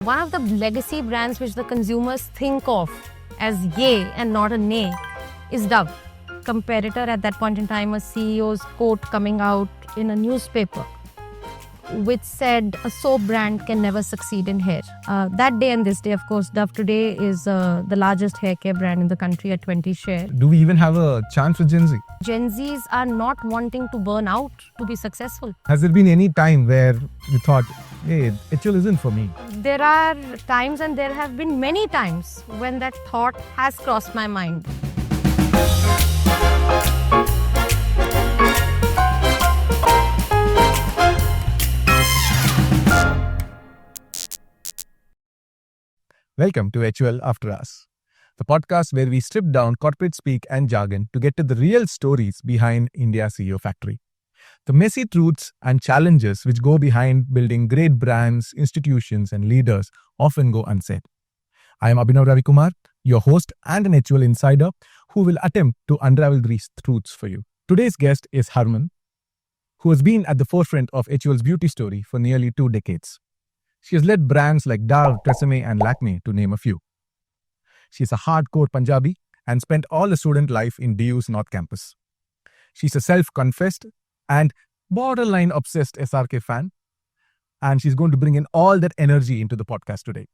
One of the legacy brands which the consumers think of as yay and not a nay is Dove. Competitor at that point in time, a CEO's quote coming out in a newspaper which said a soap brand can never succeed in hair. That day and this day, of course, Dove today is the largest hair care brand in the country at 20 share. Do we even have a chance with Gen Z? Gen Zs are not wanting to burn out to be successful. Has there been any time where you thought, hey, HUL isn't for me? There are times, and there have been many times, when that thought has crossed my mind. Welcome to HUL After Us, the podcast where we strip down corporate speak and jargon to get to the real stories behind India's CEO factory. The messy truths and challenges which go behind building great brands, institutions, and leaders often go unsaid. I am Abhinav Ravikumar, your host and an HUL insider who will attempt to unravel these truths for you. Today's guest is Harman, who has been at the forefront of HUL's beauty story for nearly 2 decades. She has led brands like Dove, Tresemme, and Lakme, to name a few. She's a hardcore Punjabi and spent all the student life in DU's North Campus. She's a self-confessed and borderline obsessed SRK fan, and she's going to bring in all that energy into the podcast today.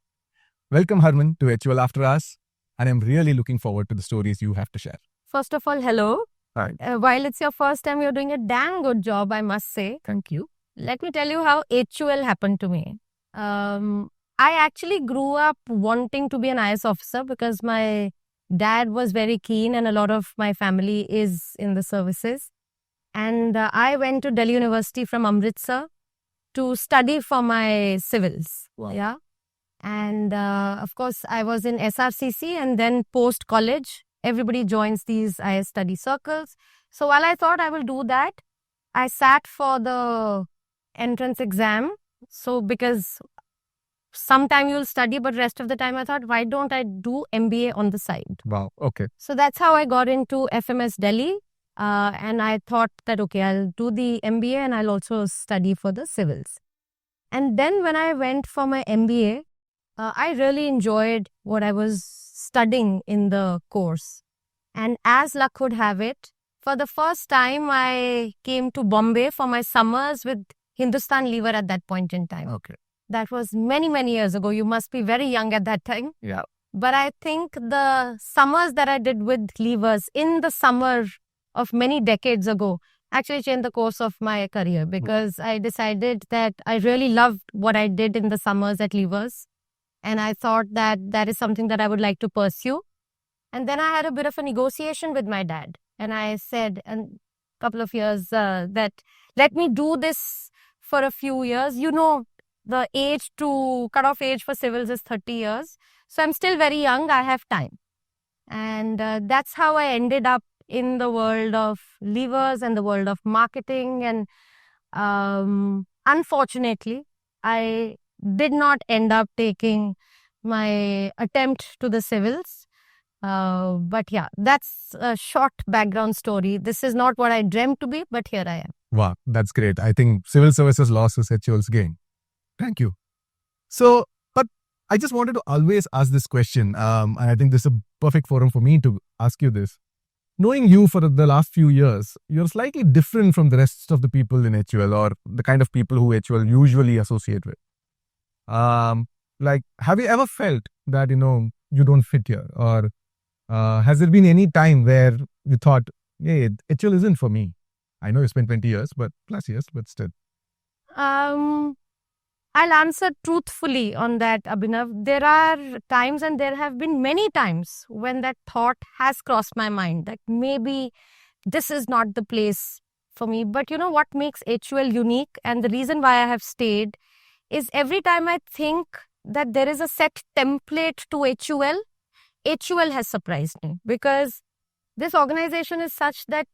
Welcome, Harman, to HUL After Us, and I'm really looking forward to the stories you have to share. First of all, hello. Hi. While it's your first time, you're doing a damn good job, I must say. Thank you. Let me tell you how HUL happened to me. I actually grew up wanting to be an IS officer because my dad was very keen and a lot of my family is in the services. And I went to Delhi University from Amritsar to study for my civils. Wow. Yeah. And of course, I was in SRCC, and then post-college, everybody joins these IS study circles. So while I thought I will do that, I sat for the entrance exam. So because sometime you'll study, but rest of the time I thought, why don't I do MBA on the side? Wow. Okay. So that's how I got into FMS Delhi. And I thought that, okay, I'll do the MBA and I'll also study for the civils. And then when I went for my MBA, I really enjoyed what I was studying in the course. And as luck would have it, for the first time, I came to Bombay for my summers with Hindustan Lever at that point in time. Okay. That was many, many years ago. You must be very young at that time. Yeah. But I think the summers that I did with Levers in the summer of many decades ago actually changed the course of my career, because I decided that I really loved what I did in the summers at Levers. And I thought that that is something that I would like to pursue. And then I had a bit of a negotiation with my dad. And I said, a couple of years, that let me do this for a few years. You know, the cutoff age for civils is 30 years. So I'm still very young. I have time. And that's how I ended up in the world of levers and the world of marketing. And unfortunately, I did not end up taking my attempt to the civils. But yeah, that's a short background story. This is not what I dreamt to be, but here I am. Wow, that's great. I think civil services loss is HUL's gain. Thank you. So, but I just wanted to always ask this question, and I think this is a perfect forum for me to ask you this. Knowing you for the last few years, you're slightly different from the rest of the people in HUL, or the kind of people who HUL usually associate with. Have you ever felt that, you don't fit here? Or has there been any time where you thought, hey, HUL isn't for me? I know you spent 20 years, but plus years, but still. I'll answer truthfully on that, Abhinav. There are times, and there have been many times, when that thought has crossed my mind that maybe this is not the place for me. But you know what makes HUL unique, and the reason why I have stayed, is every time I think that there is a set template to HUL, HUL has surprised me, because this organization is such that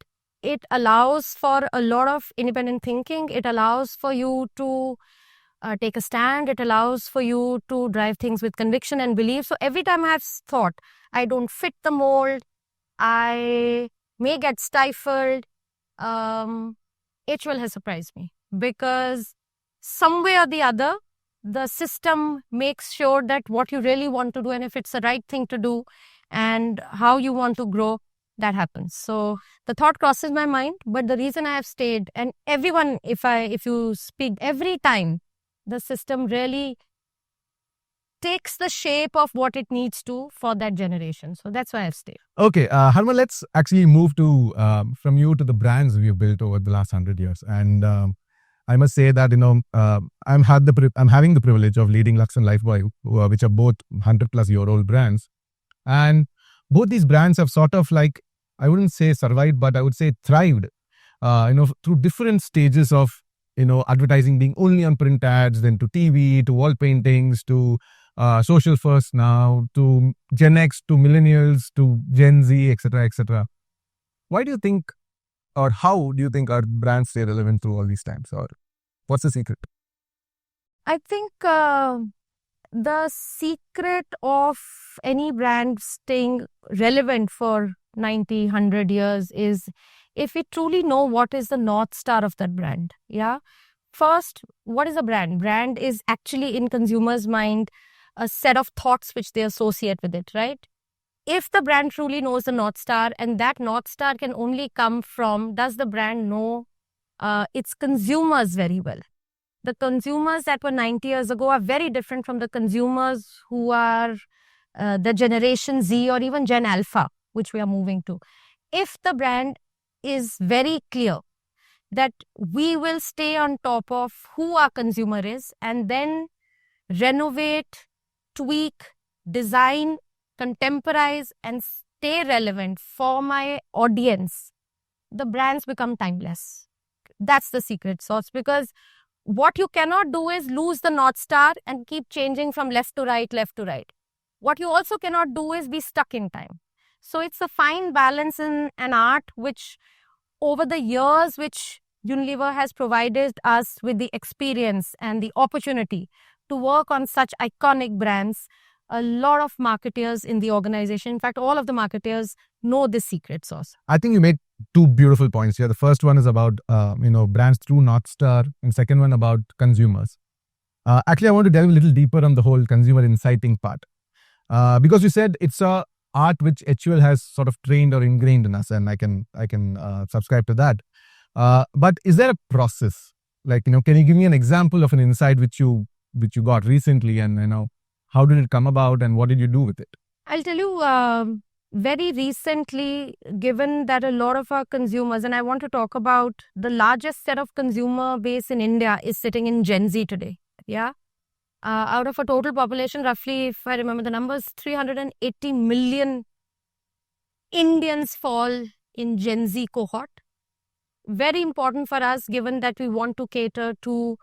it allows for a lot of independent thinking. It allows for you to take a stand. It allows for you to drive things with conviction and belief. So every time I have thought, I don't fit the mold, I may get stifled, HUL has surprised me, because some way or the other, the system makes sure that what you really want to do and if it's the right thing to do and how you want to grow, that happens. So the thought crosses my mind, but the reason I have stayed, and everyone, if you speak every time, the system really takes the shape of what it needs to for that generation. So that's why I've stayed. Okay, Harman, let's actually move to from you to the brands we've built over the last 100 years. And I must say that, I'm having the privilege of leading Lux and Lifebuoy, which are both 100-plus-year-old brands. And both these brands have sort of like, I wouldn't say survived, but I would say thrived, through different stages of, advertising being only on print ads, then to TV, to wall paintings, to social first now, to Gen X, to millennials, to Gen Z, etc., etc. Why do you think, or how do you think our brands stay relevant through all these times? Or what's the secret? I think the secret of any brand staying relevant for 90, 100 years is if we truly know what is the North Star of that brand. Yeah. First, what is a brand? Brand is actually in consumers' mind a set of thoughts which they associate with it, right? If the brand truly knows the North Star, and that North Star can only come from, does the brand know its consumers very well? The consumers that were 90 years ago are very different from the consumers who are the Generation Z or even Gen Alpha, which we are moving to. If the brand is very clear that we will stay on top of who our consumer is and then renovate, tweak, design, contemporize, and stay relevant for my audience, the brands become timeless. That's the secret sauce, because what you cannot do is lose the North Star and keep changing from left to right, left to right. What you also cannot do is be stuck in time. So it's a fine balance in an art which over the years, which Unilever has provided us with the experience and the opportunity to work on such iconic brands. A lot of marketeers in the organization, in fact, all of the marketeers know this secret sauce. I think you made two beautiful points here. The first one is about, brands through North Star, and second one about consumers. Actually, I want to delve a little deeper on the whole consumer inciting part. Because you said it's a art which HUL has sort of trained or ingrained in us, and I can subscribe to that. But is there a process? Like, can you give me an example of an insight which you got recently, and how did it come about, and what did you do with it? I'll tell you, very recently, given that a lot of our consumers, and I want to talk about the largest set of consumer base in India is sitting in Gen Z today. Yeah. Out of a total population, roughly, if I remember the numbers, 380 million Indians fall in Gen Z cohort. Very important for us, given that we want to cater to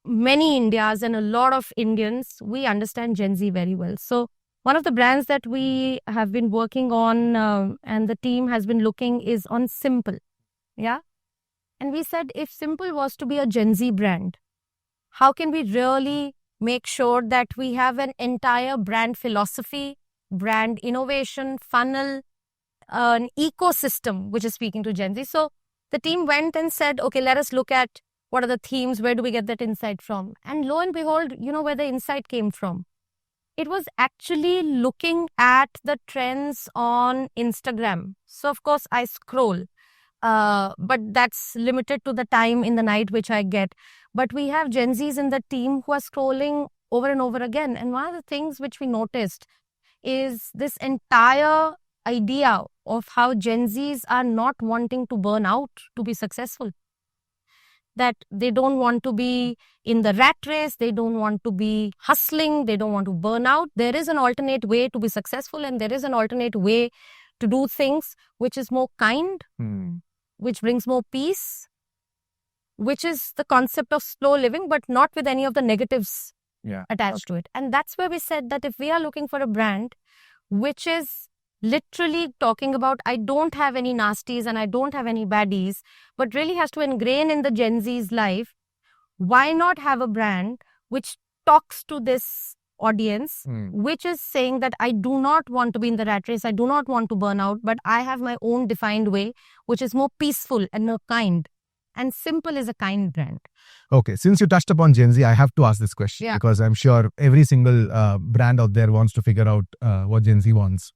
many Indias and a lot of Indians. We understand Gen Z very well. So one of the brands that we have been working on and the team has been looking is on Simple. Yeah. And we said, if Simple was to be a Gen Z brand, how can we really make sure that we have an entire brand philosophy, brand innovation, funnel, an ecosystem which is speaking to Gen Z? So the team went and said, okay, let us look at what are the themes, where do we get that insight from? And lo and behold, where the insight came from. It was actually looking at the trends on Instagram. So of course I scroll, but that's limited to the time in the night which I get. But we have Gen Zs in the team who are scrolling over and over again. And one of the things which we noticed is this entire idea of how Gen Zs are not wanting to burn out to be successful. That they don't want to be in the rat race, they don't want to be hustling, they don't want to burn out. There is an alternate way to be successful, and there is an alternate way to do things which is more kind, which brings more peace, which is the concept of slow living, but not with any of the negatives attached to it. And that's where we said that if we are looking for a brand which is literally talking about, I don't have any nasties and I don't have any baddies, but really has to ingrain in the Gen Z's life, why not have a brand which talks to this audience, which is saying that I do not want to be in the rat race, I do not want to burn out, but I have my own defined way, which is more peaceful and more kind. And simple is a kind brand. Okay, since you touched upon Gen Z, I have to ask this question Yeah. because I'm sure every single brand out there wants to figure out what Gen Z wants.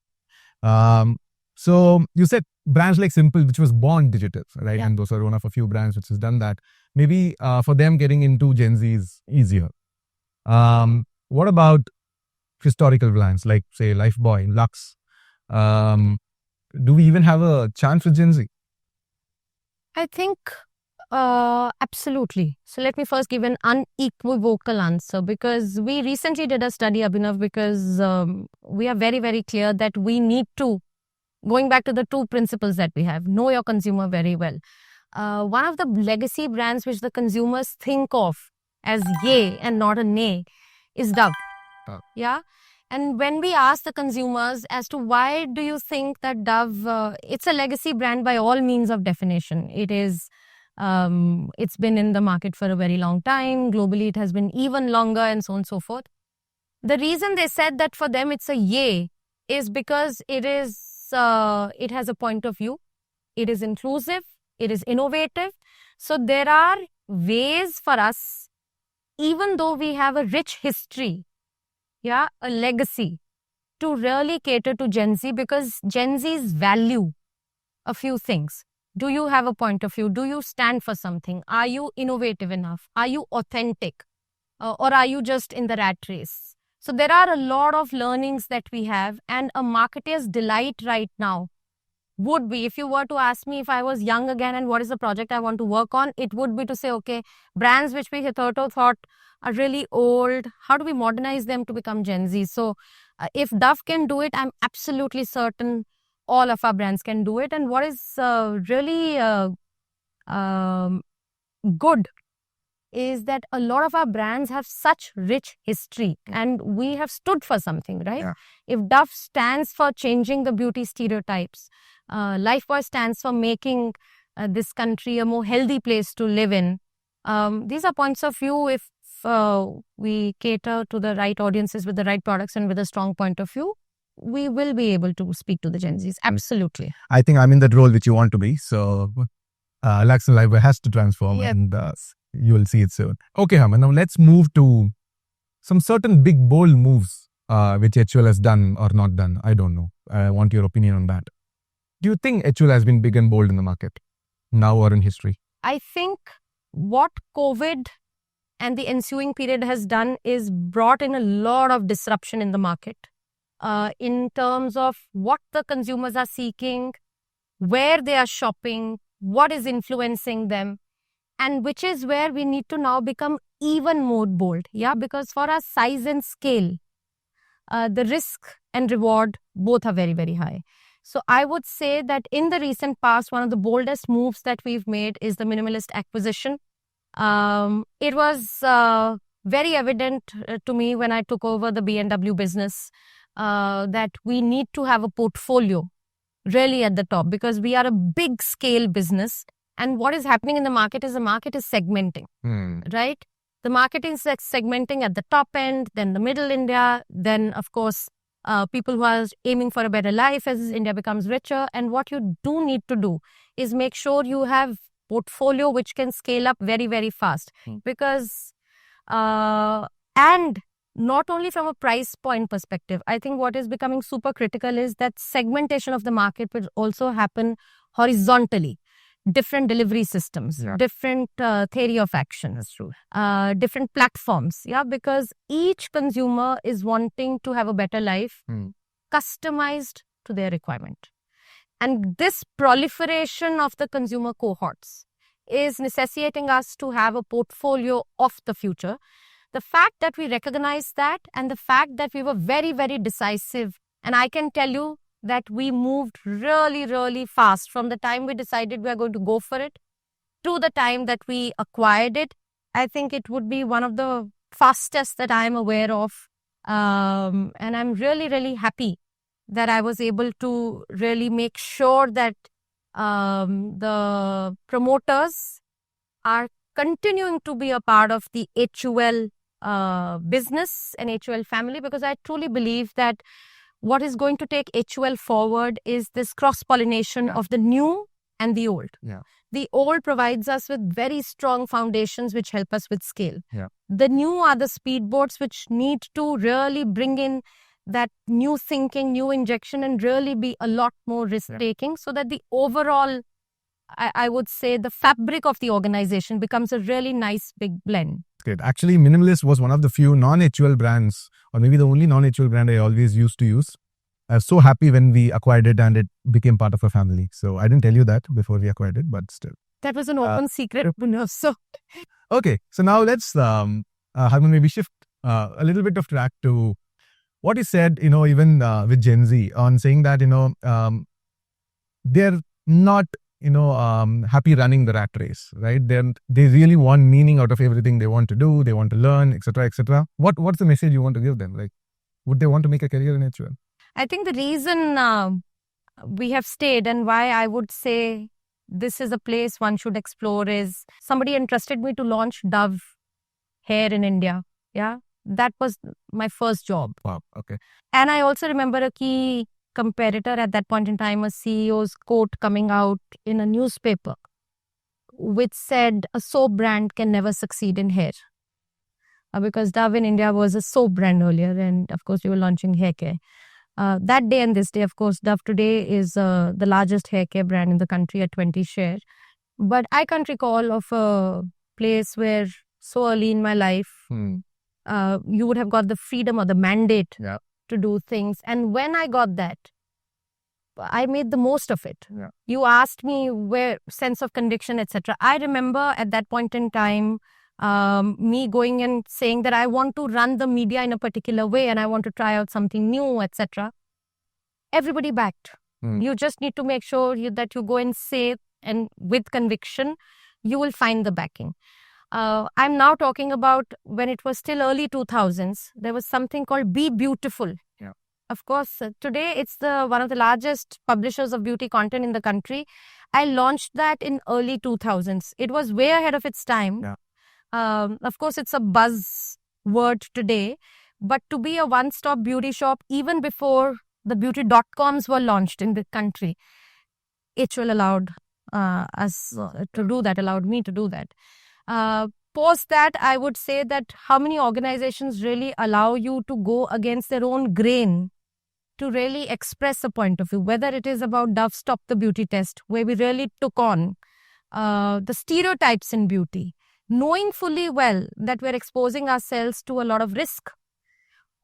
So you said brands like Simple, which was born digital, right? Yeah. And those are one of a few brands which has done that. Maybe for them getting into Gen Z is easier. What about historical brands like, say, Lifebuoy, Lux? Do we even have a chance with Gen Z? I think absolutely. So let me first give an unequivocal answer, because we recently did a study, Abhinav, because we are very, very clear that we need to, going back to the two principles that we have, know your consumer very well. One of the legacy brands which the consumers think of as yay and not a nay is Dove. Yeah. And when we ask the consumers as to why do you think that Dove, it's a legacy brand by all means of definition. It is, it's been in the market for a very long time. Globally, it has been even longer, and so on and so forth. The reason they said that for them it's a yay is because it has a point of view. It is inclusive. It is innovative. So there are ways for us, even though we have a rich history, a legacy, to really cater to Gen Z, because Gen Zs value a few things. Do you have a point of view? Do you stand for something? Are you innovative enough? Are you authentic? Or are you just in the rat race? So there are a lot of learnings that we have, and a marketer's delight right now would be, if you were to ask me if I was young again and what is the project I want to work on, it would be to say, okay, brands which we hitherto thought are really old, how do we modernize them to become Gen Z? So if Dove can do it, I'm absolutely certain all of our brands can do it. And what is really good is that a lot of our brands have such rich history and we have stood for something, right? Yeah. If Dove stands for changing the beauty stereotypes, Lifebuoy stands for making this country a more healthy place to live in. These are points of view. If we cater to the right audiences with the right products and with a strong point of view, we will be able to speak to the Gen Zs. Absolutely. I think I'm in that role which you want to be. So Lux and Lifebuoy has to transform, Yep. and you will see it soon. Okay, Hama, now let's move to some certain big, bold moves which HUL has done or not done. I don't know. I want your opinion on that. Do you think HUL has been big and bold in the market now or in history? I think what COVID and the ensuing period has done is brought in a lot of disruption in the market in terms of what the consumers are seeking, where they are shopping, what is influencing them, and which is where we need to now become even more bold. Yeah, because for our size and scale, the risk and reward both are very, very high. So I would say that in the recent past, one of the boldest moves that we've made is the Minimalist acquisition. It was very evident to me when I took over the B&W business that we need to have a portfolio really at the top, because we are a big scale business. And what is happening in the market is segmenting, right? The market is segmenting at the top end, then the middle India, then of course people who are aiming for a better life as India becomes richer. And what you do need to do is make sure you have portfolio which can scale up very, very fast. Because and not only from a price point perspective, I think what is becoming super critical is that segmentation of the market will also happen horizontally. Different delivery systems, different theory of action. That's true. Different platforms, because each consumer is wanting to have a better life, customized to their requirement. And this proliferation of the consumer cohorts is necessitating us to have a portfolio of the future. The fact that we recognize that, and the fact that we were very, very decisive, and I can tell you that we moved really, really fast from the time we decided we are going to go for it to the time that we acquired it. I think it would be one of the fastest that I am aware of. And I'm really, really happy that I was able to really make sure that the promoters are continuing to be a part of the HUL business and HUL family, because I truly believe that what is going to take HUL forward is this cross-pollination of the new and the old. Yeah. The old provides us with very strong foundations which help us with scale. Yeah. The new are the speedboats which need to really bring in that new thinking, new injection, and really be a lot more risk-taking so that the overall, I would say, the fabric of the organization becomes a really nice big blend. Great. Actually, Minimalist was one of the few non-HUL brands, or maybe the only non-HUL brand I always used to use. I was so happy when we acquired it and it became part of a family. So I didn't tell you that before we acquired it, but still. That was an open secret. So Okay, so now let's, Harman, maybe shift a little bit of track to what you said, even with Gen Z on saying that, they're not, happy running the rat race, right? They really want meaning out of everything they want to do, they want to learn, etc., etc. What's the message you want to give them? Like, would they want to make a career in HUL? I think the reason we have stayed and why I would say this is a place one should explore is somebody entrusted me to launch Dove hair in India. Yeah. That was my first job. Wow. Okay. And I also remember a key competitor at that point in time, a CEO's quote coming out in a newspaper, which said a soap brand can never succeed in hair. Because Dove in India was a soap brand earlier. And of course, we were launching hair care. That day and this day, of course, Dove today is the largest hair care brand in the country at 20 share. But I can't recall of a place where so early in my life, you would have got the freedom or the mandate to do things. And when I got that, I made the most of it. Yeah. You asked me where sense of conviction, etc. I remember at that point in time, me going and saying that I want to run the media in a particular way and I want to try out something new, etc. Everybody backed. You just need to make sure that you go and say, and with conviction, you will find the backing. I'm now talking about when it was still early 2000s, there was something called Be Beautiful. Yeah. Of course, today it's one of the largest publishers of beauty content in the country. I launched that in early 2000s. It was way ahead of its time. Yeah. Of course, it's a buzz word today, but to be a one-stop beauty shop, even before the beauty.coms were launched in the country, HUL allowed us to do that, allowed me to do that. Post that, I would say that how many organizations really allow you to go against their own grain to really express a point of view, whether it is about Dove Stop the Beauty Test, where we really took on the stereotypes in beauty, knowing fully well that we're exposing ourselves to a lot of risk.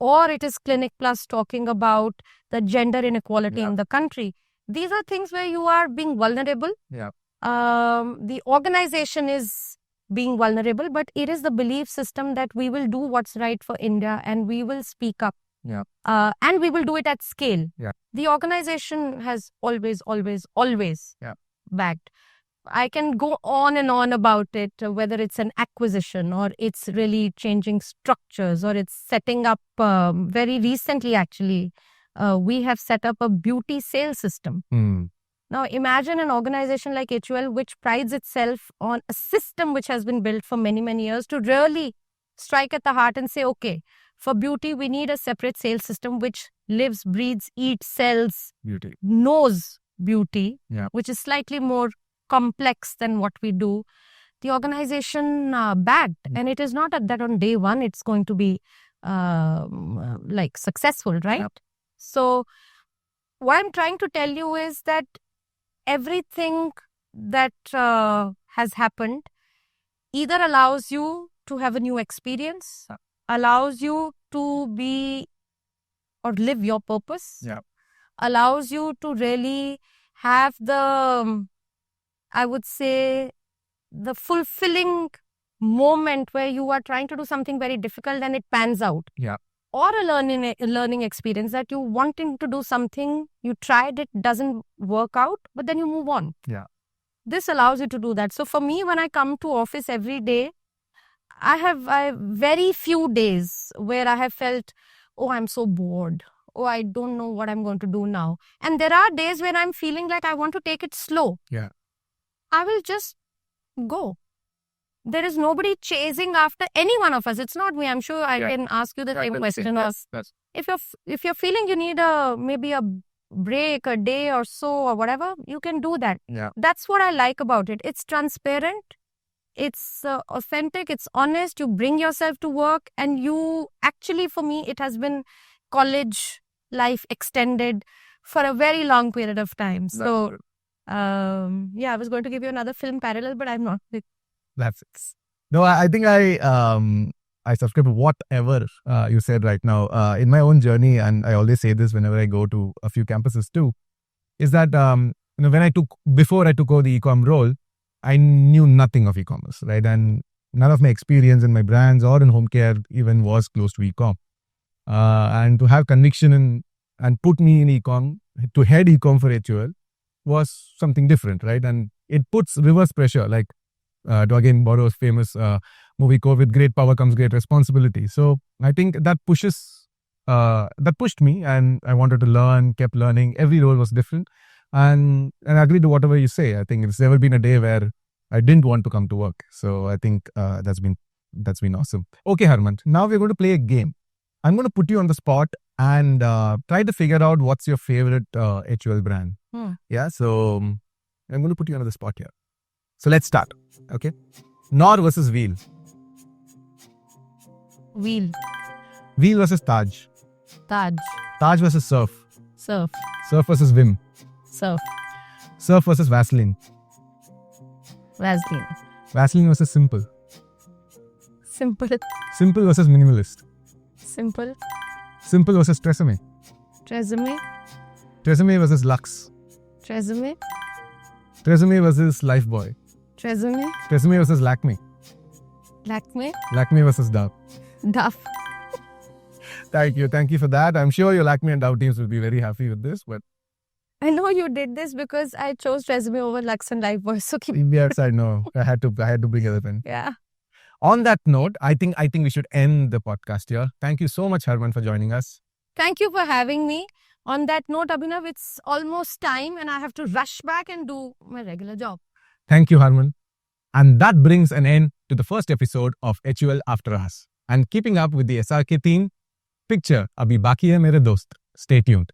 Or it is Clinic Plus talking about the gender inequality in the country. These are things where you are being vulnerable. Yeah. The organization is being vulnerable, but it is the belief system that we will do what's right for India and we will speak up. Yeah. And we will do it at scale. Yeah. The organization has always backed. I can go on and on about it, whether it's an acquisition or it's really changing structures or it's setting up, very recently actually, we have set up a beauty sales system. Now imagine an organization like HUL which prides itself on a system which has been built for many, many years to really strike at the heart and say, okay, for beauty, we need a separate sales system which lives, breathes, eats, sells, Beauty. knows beauty, Yeah. which is slightly more complex than what we do. The organization backed, and it is not that on day one it's going to be like successful, right? Yep. So what I'm trying to tell you is that everything that has happened either allows you to have a new experience, allows you to be or live your purpose, Yeah. allows you to really have the, I would say, the fulfilling moment where you are trying to do something very difficult and it pans out. Yeah. Or a learning experience that you wanting to do something, you tried it, doesn't work out, but then you move on. Yeah. This allows you to do that. So for me, when I come to office every day, I have very few days where I have felt, oh, I'm so bored. Oh, I don't know what I'm going to do now. And there are days when I'm feeling like I want to take it slow. Yeah. I will just go. There is nobody chasing after any one of us. It's not me. I'm sure I can ask you the same question. That's If you're feeling you need maybe a break a day or so or whatever, you can do that. Yeah. That's what I like about it. It's transparent, it's authentic, it's honest. You bring yourself to work, and you actually, for me, it has been college life extended for a very long period of time. So, yeah, I was going to give you another film parallel, but I'm not. That's it. No, I think I subscribe to whatever you said right now. In my own journey, and I always say this whenever I go to a few campuses too, is that before I took over the e-com role, I knew nothing of e-commerce, right? And none of my experience in my brands or in home care even was close to e-com. And to have conviction in and put me in e-com, to head e-com for HUL was something different, right? And it puts reverse pressure, like to again borrow a famous movie quote, with great power comes great responsibility. So I think that pushed me, and I wanted to learn, kept learning. Every role was different. And I agree to whatever you say. I think it's never been a day where I didn't want to come to work. So I think that's been awesome. Okay, Harman, now we're going to play a game. I'm going to put you on the spot and try to figure out what's your favorite HUL brand. Yeah, so I'm going to put you on the spot here. So let's start. Okay. Knorr versus Wheel. Wheel. Wheel versus Taj. Taj. Taj versus Surf. Surf. Surf versus Vim. Surf. Surf versus Vaseline. Vaseline. Vaseline versus Simple. Simple. Simple versus Minimalist. Simple. Simple versus Tresemme. Tresemme. Tresemme versus Lux. Tresemme. Tresemme versus Lifebuoy. Tresemme. Tresemme versus Lakme. Lakme. Lakme versus Dove. Duff. Thank you for that. I'm sure your Lakme and Dove teams will be very happy with this, but I know you did this because I chose Tresemme over Lux and Lifebuoy. So keep. yes, I know. I had to bring it in. Yeah. On that note, I think we should end the podcast here. Thank you so much, Harman, for joining us. Thank you for having me. On that note, Abhinav, it's almost time and I have to rush back and do my regular job. Thank you, Harman. And that brings an end to the first episode of HUL After Us. And keeping up with the SRK team, picture Abhi Baki Hai Mere Dost. Stay tuned.